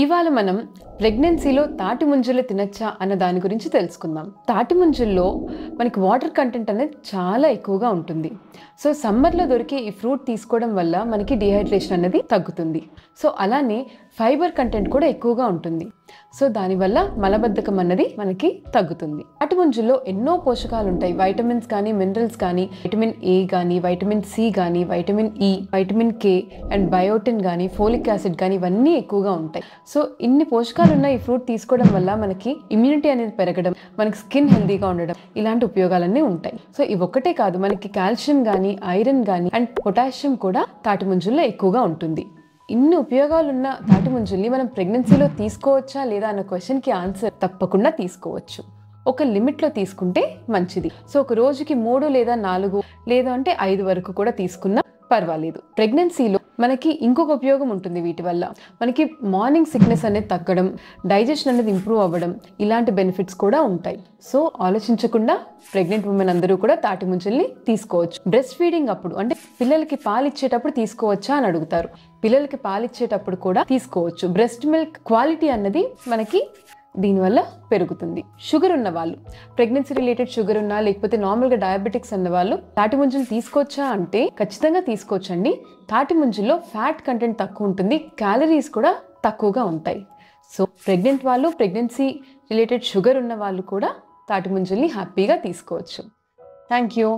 ఇవాళ మనం ప్రెగ్నెన్సీలో తాటి ముంజలు తినచ్చా అన్న దాని గురించి తెలుసుకుందాం. తాటి ముంజల్లో మనకి వాటర్ కంటెంట్ అనేది చాలా ఎక్కువగా ఉంటుంది. సో సమ్మర్లో దొరికే ఈ ఫ్రూట్ తీసుకోవడం వల్ల మనకి డిహైడ్రేషన్ అనేది తగ్గుతుంది. సో అలానే ఫైబర్ కంటెంట్ కూడా ఎక్కువగా ఉంటుంది. సో దానివల్ల మలబద్ధకం అన్నది మనకి తగ్గుతుంది. తాటి ముంజల్లో ఎన్నో పోషకాలు ఉంటాయి. వైటమిన్స్ కానీ, మినరల్స్ కానీ, వైటమిన్ ఏ కానీ, వైటమిన్ సి కానీ, vitamin E, vitamin K and biotin కానీ, ఫోలిక్ యాసిడ్ కానీ ఇవన్నీ ఎక్కువగా ఉంటాయి. సో ఇన్ని పోషకాలు ఉన్న ఈ ఫ్రూట్ తీసుకోవడం వల్ల మనకి ఇమ్యూనిటీ అనేది పెరగడం, మనకి స్కిన్ హెల్దీగా ఉండడం, ఇలాంటి ఉపయోగాలన్నీ ఉంటాయి. సో ఇవి ఒక్కటే కాదు, మనకి కాల్షియం కానీ, ఐరన్ కానీ అండ్ పొటాషియం కూడా తాటి ముంజల్లో ఎక్కువగా ఉంటుంది. ఇన్ని ఉపయోగాలున్న తాటి ముంజల్ని మనం ప్రెగ్నెన్సీలో తీసుకోవచ్చా లేదా అన్న క్వశ్చన్కి ఆన్సర్ తప్పకుండా తీసుకోవచ్చు. ఒక లిమిట్లో తీసుకుంటే మంచిది. సో ఒక రోజుకి 3 లేదా 4 లేదా అంటే 5 వరకు కూడా తీసుకున్నా పర్వాలేదు. ప్రెగ్నెన్సీలో మనకి ఇంకొక ఉపయోగం ఉంటుంది. వీటి వల్ల మనకి మార్నింగ్ సిక్నెస్ అనేది తగ్గడం, డైజెషన్ అనేది ఇంప్రూవ్ అవ్వడం, ఇలాంటి బెనిఫిట్స్ కూడా ఉంటాయి. సో ఆలోచించకుండా ప్రెగ్నెంట్ ఉమెన్ అందరూ కూడా తాటి ముంజల్ని తీసుకోవచ్చు. బ్రెస్ట్ ఫీడింగ్ అప్పుడు అంటే పిల్లలకి పాలిచ్చేటప్పుడు తీసుకోవచ్చా అని అడుగుతారు. పిల్లలకి పాలిచ్చేటప్పుడు కూడా తీసుకోవచ్చు. బ్రెస్ట్ మిల్క్ క్వాలిటీ అన్నది మనకి దీనివల్ల పెరుగుతుంది. షుగర్ ఉన్న వాళ్ళు, ప్రెగ్నెన్సీ రిలేటెడ్ షుగర్ ఉన్నా లేకపోతే నార్మల్గా డయాబెటిక్స్ అన్న వాళ్ళు తాటి ముంజలు తీసుకోవచ్చా అంటే ఖచ్చితంగా తీసుకోవచ్చండి. తాటి ముంజల్లో ఫ్యాట్ కంటెంట్ తక్కువ ఉంటుంది, క్యాలరీస్ కూడా తక్కువగా ఉంటాయి. సో ప్రెగ్నెంట్ వాళ్ళు, ప్రెగ్నెన్సీ రిలేటెడ్ షుగర్ ఉన్న వాళ్ళు కూడా తాటి ముంజల్ని హ్యాపీగా తీసుకోవచ్చు. Thank you.